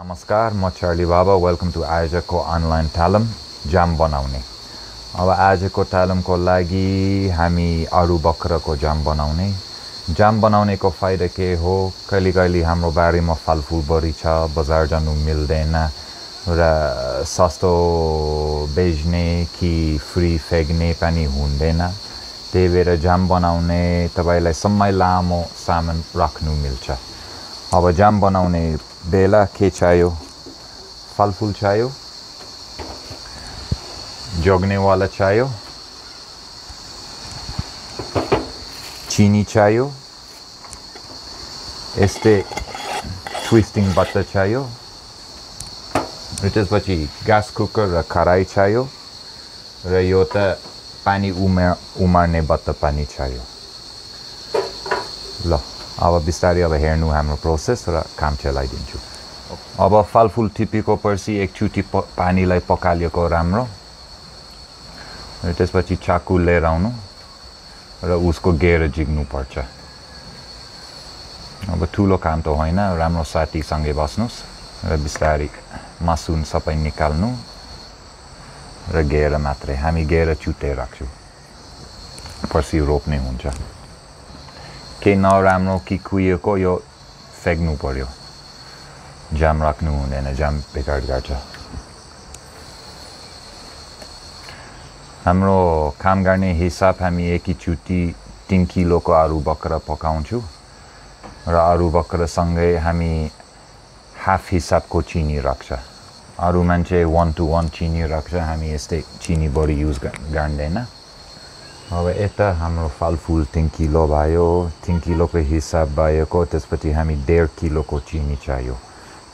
नमस्कार, म चार्ली बाबा। वेलकम टु आजको अनलाइन तालिम जाम बनाउने। अब आजको तालिमको लागि हामी आलु बखराको जाम बनाउने। जाम बनाउनेको फाइदा के हो? कहिले हाम्रो बारीमा फलफुल बढी छ, बजार जानु मिल्दैन र सस्तो बेच्ने कि फ्री फ्याँक्ने पनि हुँदैन। त्यही भएर जाम बनाउने तपाईलाई समय लामो सामान राख्नु मिल्छ। अब जाम बनाउने बेला के चाहियो? फलफुल चाहियो, जोग्नेवाला चाहियो, चिनी चाहियो, यस्तै ट्विस्टिङ बट्टा चाहियो, र त्यसपछि ग्यास कुकर र कराई चाहियो, र यो त पानी उमार्ने बत्ता पनि चाहियो। ल अब बिस्तारै अब हेर्नु हाम्रो प्रोसेस र काम चलाइदिन्छु। अब फलफुल टिपेको पछि एकचोटि पानीलाई पखालेको राम्रो, र त्यसपछि चाकु लिएर आउनु र उसको गेर जिग्नु पर्छ। अब ठुलो काम त होइन, राम्रो साथीसँगै बस्नुस् र बिस्तारै मासुन सबै निकाल्नु र गेर मात्रै। हामी गेर चुटे राख्छौँ, पछि रोप्ने हुन्छ। केही नराम्रो कि कुहिएको यो फ्याँक्नु पर्यो। जाम राख्नु हुँदैन, जाम बेकार गर्छ। हाम्रो काम गर्ने हिसाब हामी एकैचोटि 3 किलोको आलु बखरा पकाउँछु र आलु बखरासँगै हामी हाफ हिसाबको चिनी राख्छ। अरू मान्छे 1:1 चिनी राख्छ, हामी यस्तै चिनी बढी युज गर्दैन। अब यता हाम्रो फलफुल 3 किलो भयो। 3 किलोको हिसाब भएको, त्यसपछि हामी 1.5 किलोको चिनी चाहियो,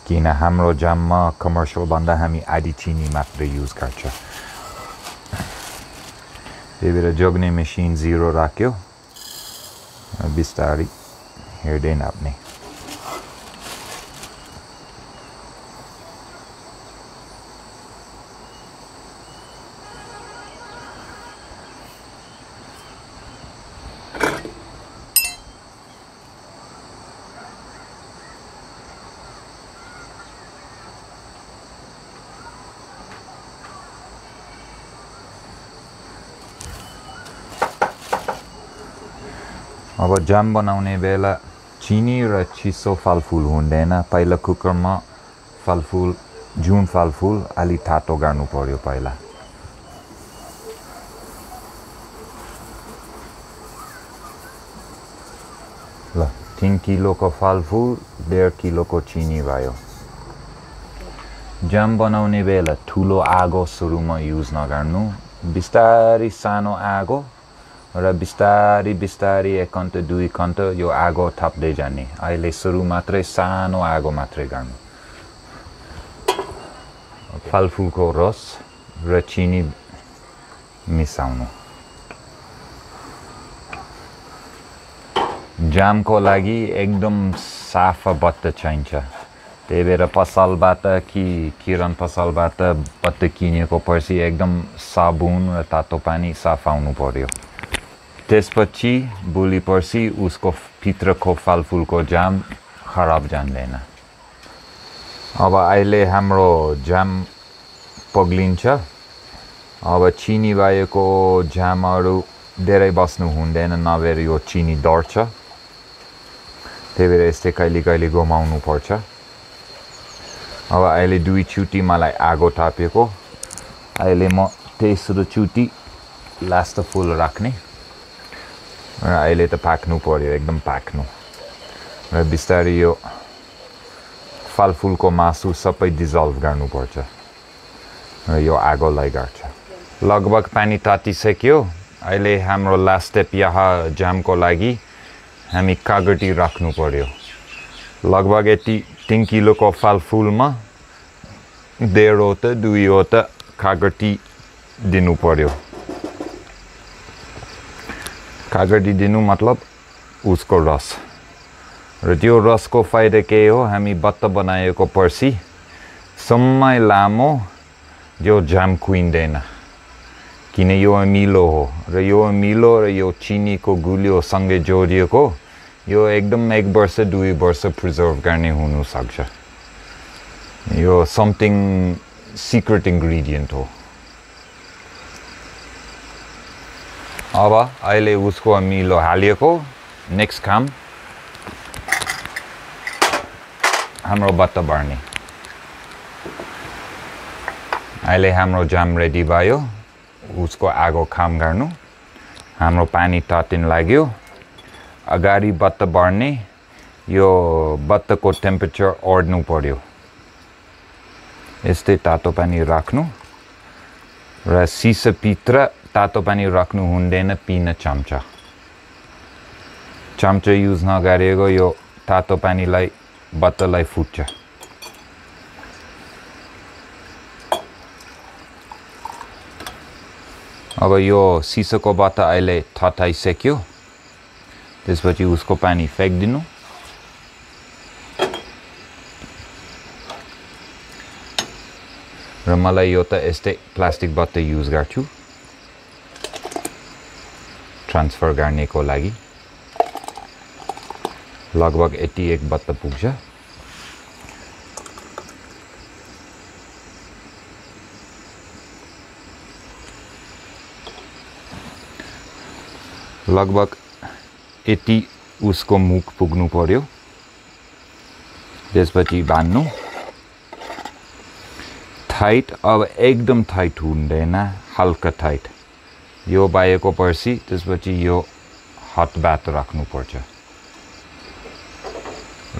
किन हाम्रो जाममा कमर्सियल भन्दा हामी आधी चिनी मात्रै युज गर्छ। त्यही भएर जोग्ने मेसिन 0 राख्यो, बिस्तारै हेर्दै नाप्ने। अब जाम बनाउने बेला चिनी र चिसो फलफुल हुँदैन। पहिला कुकरमा जुन फलफुल अलि तातो गर्नु पर्यो पहिला। ल 3 किलोको फलफुल, 1.5 किलोको चिनी भयो। जाम बनाउने बेला ठुलो आगो सुरुमा युज नगर्नु, बिस्तारै सानो आगो र बिस्तारै 1 घन्टा 2 घन्टा यो आगो थप्दै जाने। अहिले सुरु मात्रै सानो आगो मात्रै गर्नु। फलफुलको रस र चिनी मिसाउनु। जामको लागि एकदम साफा बत्ता चाहिन्छ। त्यही भएर पसलबाट कि किराना पसलबाट बत्ता किनेको पछि एकदम साबुन र तातो पानी सफाउनु पर्यो। त्यसपछि भोलि पर्सि उसको भित्रको फलफुलको जाम खराब जान्दैन। अब अहिले हाम्रो जाम पग्लिन्छ। अब चिनी भएको जामहरू धेरै बस्नु हुँदैन, नभएर यो चिनी डढ्छ। त्यही भएर यस्तै कहिले घुमाउनु पर्छ। अब अहिले 2 चोटि मलाई आगो तापेको, अहिले म तेस्रो चोटि लास्ट फुल राख्ने र अहिले त पाक्नु पर्यो, एकदम पाक्नु। र बिस्तारै यो फलफुलको मासु सबै डिजल्भ गर्नुपर्छ र यो आगोलाई गर्छ। लगभग पानी तातिसक्यो। अहिले हाम्रो लास्ट स्टेप यहाँ जामको लागि हामी कागती राख्नु पर्यो। लगभग यति 3 किलोको फलफुलमा 1.5 2 कागती दिनु पर्यो। कागती दिनु मतलब उसको रस। र त्यो रसको फाइदा के हो? हामी बत्ता बनाएको पछि समय लामो यो जाम कुहिँदैन, किन यो अमिलो हो र यो अमिलो र यो चिनीको गुलियो सँगै जोडिएको यो एकदम 1 वर्ष 2 वर्ष प्रिजर्भ गर्ने हुन सक्छ। यो समथिङ सिक्रेट इन्ग्रेडियन्ट हो अब अहिले उसको अमिलो हालिएको नेक्स्ट काम हाम्रो बत्त बार्ने अहिले हाम्रो जाम रेडी भयो उसको आगो काम गर्नु हाम्रो पानी तातिन लाग्यो अगाडि बत्त बार्ने यो बत्तको टेम्परेचर ओर्नु पर्यो यस्तै तातो पानी राख्नु र सिसाभित्र तातो पानी राख्नु हुँदैन पिन चम्चा चम्चा युज नगरेको यो तातो पानीलाई बत्तलाई फुट्छ अब यो सिसाको बत्त अहिले तताइसक्यो त्यसपछि उसको पानी फ्याँक्दिनु र मलाई यो त यस्तै प्लास्टिक बत्त युज गर्छु ट्रान्सफर गर्नेको लागि लगभग 81 बत्त पुग्छ लगभग 80 उसको मुख पुग्नु पर्यो त्यसपछि बान्नु टाइट अब एकदम टाइट हुँदैन हल्का टाइट यो बाएको पर्सी त्यसपछि यो हट बात राख्नु पर्छ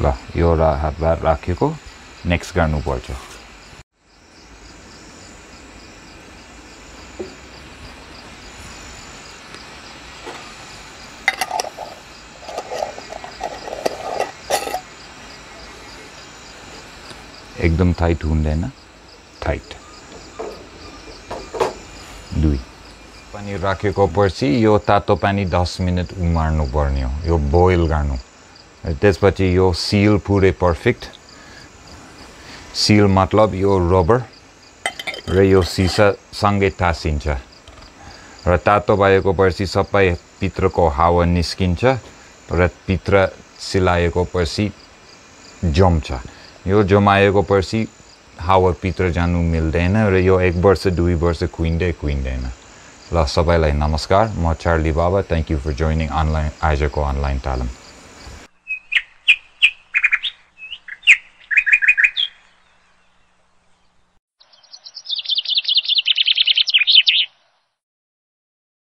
ल यो हट बात राखेको नेक्स्ट गर्नु पर्छ एकदम टाइट हुँदैन टाइट दुई पानी राखेको पछि यो तातो पानी 10 मिनट उमाल्नु पर्ने हो यो बोइल गर्नु त्यसपछि यो सिल पुरै पर्फेक्ट सिल मतलब यो रबर र यो सिसा सँगै तासिन्छ र तातो भएको पछि सबै भित्रको हावा निस्किन्छ र भित्र सिलाएको पछि जम्छ यो जमाएको पछि हावा भित्र जानु मिल्दैन र यो 1 वर्ष 2 वर्ष कुइँदैन ल सबैलाई नमस्कार म चार्ली बाबा थ्यांक यू फर जोइनिङ आजको अनलाइन तालिम